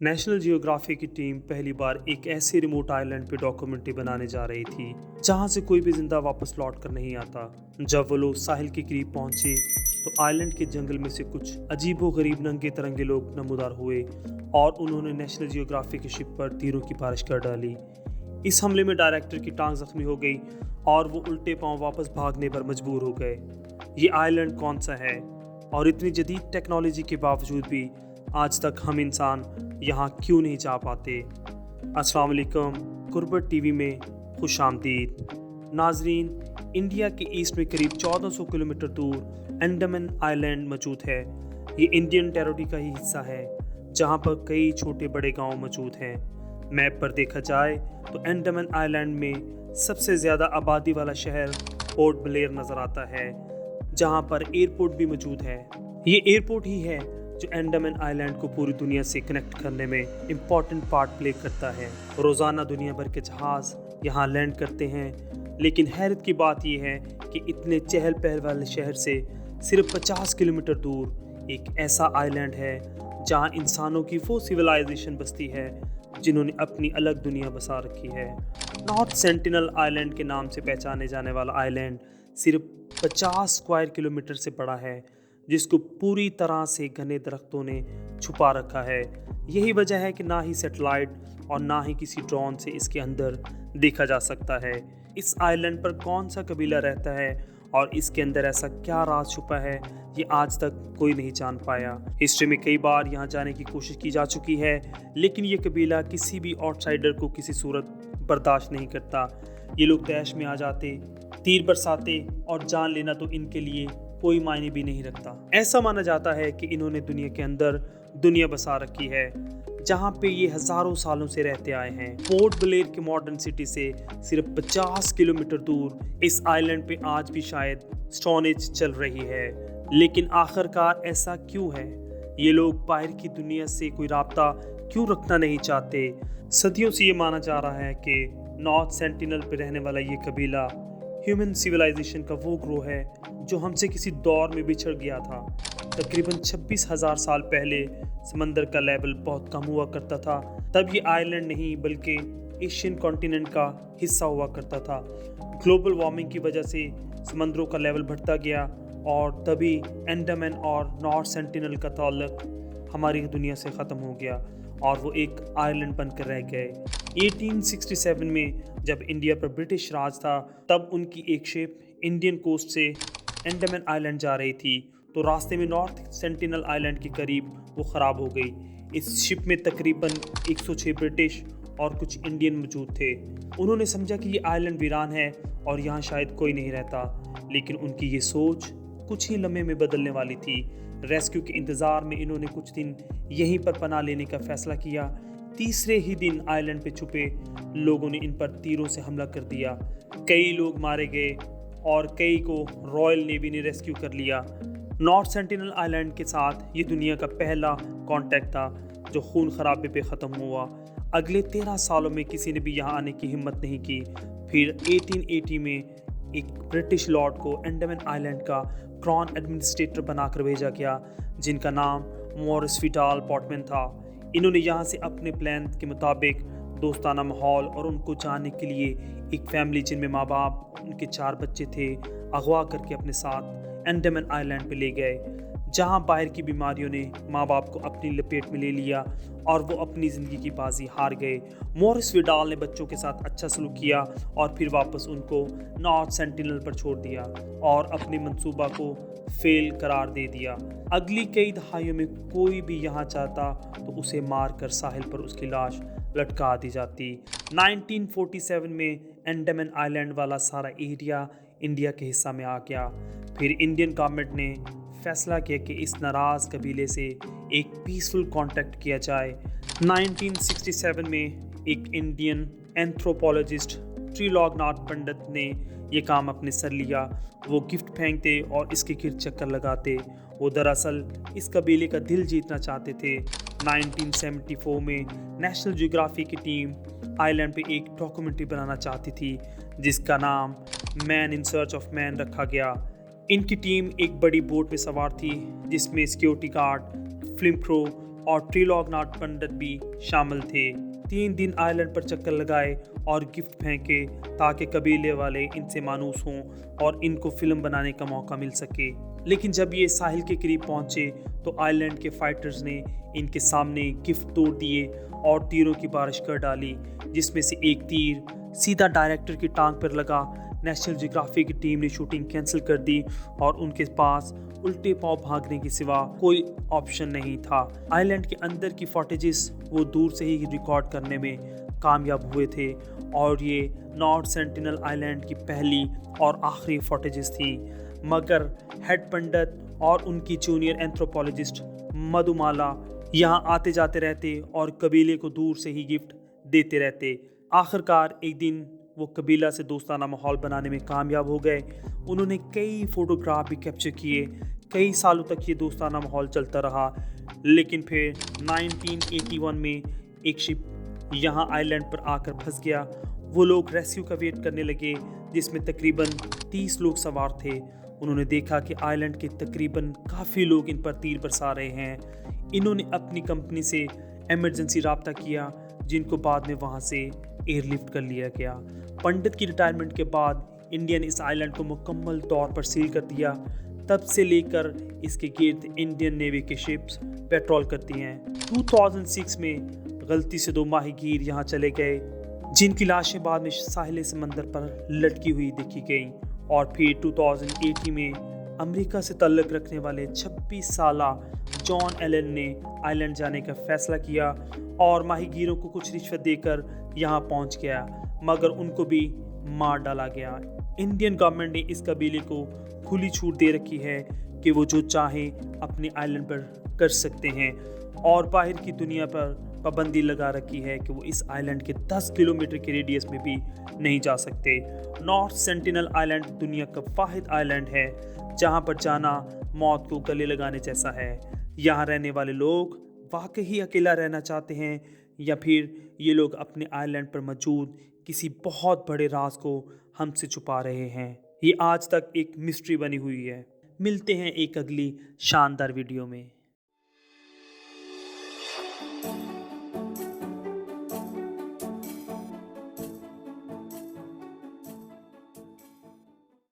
National geography की team पहली बार एक ऐसे रिमोट आइलैंड पे डॉक्यूमेंट्री बनाने जा रही थी जहां से कोई भी जिंदा वापस लौट कर नहीं आता। जब वो लोग साहिल के करीब पहुंचे तो आइलैंड के जंगल में से कुछ अजीबोगरीब नंगे तरंगे लोग नमूदार हुए और उन्होंने नेशनल जियोग्राफी की शिप पर तीरों की बारिश कर डाली। इस हमले में डायरेक्टर की टांग जख्मी हो गई और वो उल्टे पांव वापस भागने पर मजबूर हो गए। ये आइलैंड कौन सा है और इतनी जदीद टेक्नोलॉजी के बावजूद भी आज तक हम इंसान यहाँ क्यों नहीं जा पाते। अस्सलाम वालेकुम, गुरबत टीवी में खुश आमदीद। नाजरीन, इंडिया के ईस्ट में करीब 1400 किलोमीटर दूर अंडमान आइलैंड मौजूद है। ये इंडियन टेरिटरी का ही हिस्सा है जहाँ पर कई छोटे बड़े गांव मौजूद हैं। मैप पर देखा जाए तो अंडमान आइलैंड में सबसे ज़्यादा आबादी वाला शहर पोर्ट ब्लेयर नज़र आता है, जहाँ पर एयरपोर्ट भी मौजूद है। ये एयरपोर्ट ही है जो अंडमान आइलैंड को पूरी दुनिया से कनेक्ट करने में इम्पॉर्टेंट पार्ट प्ले करता है। रोज़ाना दुनिया भर के जहाज़ यहाँ लैंड करते हैं, लेकिन हैरत की बात यह है कि इतने चहल पहल वाले शहर से सिर्फ 50 किलोमीटर दूर एक ऐसा आइलैंड है जहाँ इंसानों की वो सिविलाइजेशन बसती है जिन्होंने अपनी अलग दुनिया बसा रखी है। नॉर्थ सेंटिनल आइलैंड के नाम से पहचाने जाने वाला आइलैंड सिर्फ 50 स्क्वायर किलोमीटर से बड़ा है, जिसको पूरी तरह से घने दरख्तों ने छुपा रखा है। यही वजह है कि ना ही सैटेलाइट और ना ही किसी ड्रोन से इसके अंदर देखा जा सकता है। इस आइलैंड पर कौन सा कबीला रहता है और इसके अंदर ऐसा क्या राज छुपा है, ये आज तक कोई नहीं जान पाया। हिस्ट्री में कई बार यहाँ जाने की कोशिश की जा चुकी है, लेकिन ये कबीला किसी भी आउटसाइडर को किसी सूरत बर्दाश्त नहीं करता। ये लोग तैश में आ जाते, तीर बरसाते और जान लेना तो इनके लिए कोई मायने भी नहीं रखता। ऐसा माना जाता है कि इन्होंने दुनिया के अंदर दुनिया बसा रखी है जहाँ पे ये हजारों सालों से रहते आए हैं। पोर्ट ब्लेयर की मॉडर्न सिटी से सिर्फ 50 किलोमीटर दूर इस आइलैंड पे आज भी शायद स्टोन एज चल रही है। लेकिन आखिरकार ऐसा क्यों है? ये लोग बाहर की दुनिया से कोई राब्ता क्यों रखना नहीं चाहते? सदियों से ये माना जा रहा है कि नॉर्थ सेंटिनल पे रहने वाला ये कबीला ह्यूमन सिविलाइजेशन का वो ग्रोह है जो हमसे किसी दौर में बिछड़ गया था। तकरीबन 26,000 साल पहले समंदर का लेवल बहुत कम हुआ करता था। तब ये आइलैंड नहीं बल्कि एशियन कॉन्टिनेंट का हिस्सा हुआ करता था। ग्लोबल वार्मिंग की वजह से समंदरों का लेवल बढ़ता गया और तभी अंडमान और नॉर्थ सेंटिनल का ताल्लुक हमारी दुनिया से ख़त्म हो गया और वो एक आइलैंड बनकर रह गए। 1867 में जब इंडिया पर ब्रिटिश राज था, तब उनकी एक शिप इंडियन कोस्ट से अंडमान आइलैंड जा रही थी, तो रास्ते में नॉर्थ सेंटिनल आइलैंड के करीब वो ख़राब हो गई। इस शिप में तकरीबन 106 ब्रिटिश और कुछ इंडियन मौजूद थे। उन्होंने समझा कि ये आइलैंड वीरान है और यहाँ शायद कोई नहीं रहता, लेकिन उनकी ये सोच कुछ ही लम्हे में बदलने वाली थी। रेस्क्यू के इंतज़ार में इन्होंने कुछ दिन यहीं पर पनाह लेने का फैसला किया। तीसरे ही दिन आइलैंड पे छुपे लोगों ने इन पर तीरों से हमला कर दिया। कई लोग मारे गए और कई को रॉयल नेवी ने रेस्क्यू कर लिया। नॉर्थ सेंटिनल आइलैंड के साथ ये दुनिया का पहला कांटेक्ट था जो खून खराबे पे ख़त्म हुआ। अगले 13 सालों में किसी ने भी यहाँ आने की हिम्मत नहीं की। फिर 1880 में एक ब्रिटिश लॉर्ड को अंडमान आइलैंड का क्राउन एडमिनिस्ट्रेटर बनाकर भेजा गया, जिनका नाम मॉरिस विडाल पॉटमैन था। इन्होंने यहाँ से अपने प्लान के मुताबिक दोस्ताना माहौल और उनको जानने के लिए एक फैमिली जिनमें माँ बाप उनके 4 बच्चे थे अगवा करके अपने साथ अंडमान आइलैंड पे ले गए, जहाँ बाहर की बीमारियों ने माँ बाप को अपनी लपेट में ले लिया और वो अपनी ज़िंदगी की बाजी हार गए। मॉरिस विडाल ने बच्चों के साथ अच्छा सलूक किया और फिर वापस उनको नॉर्थ सेंटिनल पर छोड़ दिया और अपने मंसूबा को फेल करार दे दिया। अगली कई दहाइयों में कोई भी यहाँ चाहता तो उसे मार कर साहिल पर उसकी लाश लटका दी जाती। 1947 में अंडमान आइलैंड वाला सारा एरिया इंडिया के हिस्सा में आ गया। फिर इंडियन गवर्नमेंट ने फैसला किया कि इस नाराज़ कबीले से एक पीसफुल कॉन्टैक्ट किया जाए। 1967 में एक इंडियन एंथ्रोपोलॉजिस्ट त्रिलोकनाथ पंडित ने ये काम अपने सर लिया। वो गिफ्ट फेंकते और इसके गिर चक्कर लगाते। वो दरअसल इस कबीले का दिल जीतना चाहते थे। 1974 में नेशनल जियोग्राफी की टीम आइलैंड पे एक डॉक्यूमेंट्री बनाना चाहती थी जिसका नाम man in search of man रखा गया। इनकी टीम एक बड़ी बोट में सवार थी जिसमें सिक्योरिटी गार्ड, फिल्म क्रू, और त्रिलोकनाथ पंडित भी शामिल थे। 3 दिन आइलैंड पर चक्कर लगाए और गिफ्ट फेंके ताकि कबीले वाले इनसे मानूस हों और इनको फिल्म बनाने का मौका मिल सके। लेकिन जब ये साहिल के करीब पहुंचे तो आइलैंड के फाइटर्स ने इनके सामने गिफ्ट तोड़ दिए और तीरों की बारिश कर डाली, जिसमें से एक तीर सीधा डायरेक्टर की टांग पर लगा। नेशनल जियोग्राफी की टीम ने शूटिंग कैंसिल कर दी और उनके पास उल्टे पांव भागने के सिवा कोई ऑप्शन नहीं था। आइलैंड के अंदर की फुटेजेस वो दूर से ही रिकॉर्ड करने में कामयाब हुए थे और ये नॉर्थ सेंटिनल आइलैंड की पहली और आखिरी फुटेजेस थी। मगर हेड पंडित और उनकी जूनियर एंथ्रोपोलॉजिस्ट मधुमाला यहाँ आते जाते रहते और कबीले को दूर से ही गिफ्ट देते रहते। आखिरकार एक दिन वो कबीला से दोस्ताना माहौल बनाने में कामयाब हो गए। उन्होंने कई फोटोग्राफ भी कैप्चर किए। कई सालों तक ये दोस्ताना माहौल चलता रहा, लेकिन फिर 1981 में एक शिप यहाँ आइलैंड पर आकर फंस गया। वो लोग रेस्क्यू का वेट करने लगे, जिसमें तकरीबन 30 लोग सवार थे। उन्होंने देखा कि आइलैंड के तकरीबन काफ़ी लोग इन पर तीर बरसा रहे हैं। इन्होंने अपनी कंपनी से इमरजेंसी राब्ता किया, जिनको बाद में वहाँ से एयरलिफ्ट कर लिया गया। पंडित की रिटायरमेंट के बाद इंडिया ने इस आइलैंड को मुकम्मल तौर पर सील कर दिया। तब से लेकर इसके गिर्द इंडियन नेवी के शिप्स पेट्रोल करती हैं। 2006 में गलती से 2 माहीगीर यहाँ चले गए, जिनकी लाशें बाद में साहिल समंदर पर लटकी हुई देखी गई। और फिर 2018 में अमेरिका से ताल्लुक़ रखने वाले 26 साला जॉन एलन ने आइलैंड जाने का फैसला किया और माहीगीरों को कुछ रिश्वत देकर यहाँ पहुँच गया, मगर उनको भी मार डाला गया। इंडियन गवर्नमेंट ने इस कबीले को खुली छूट दे रखी है कि वो जो चाहें अपने आइलैंड पर कर सकते हैं और बाहर की दुनिया पर पाबंदी लगा रखी है कि वो इस आइलैंड के 10 किलोमीटर के रेडियस में भी नहीं जा सकते। नॉर्थ सेंटिनल आइलैंड दुनिया का वाहिद आइलैंड है जहाँ पर जाना मौत को गले लगाने जैसा है। यहाँ रहने वाले लोग वाकई अकेला रहना चाहते हैं या फिर ये लोग अपने आइलैंड पर मौजूद किसी बहुत बड़े राज को हमसे छुपा रहे हैं। ये आज तक एक मिस्ट्री बनी हुई है। मिलते हैं एक अगली शानदार वीडियो में।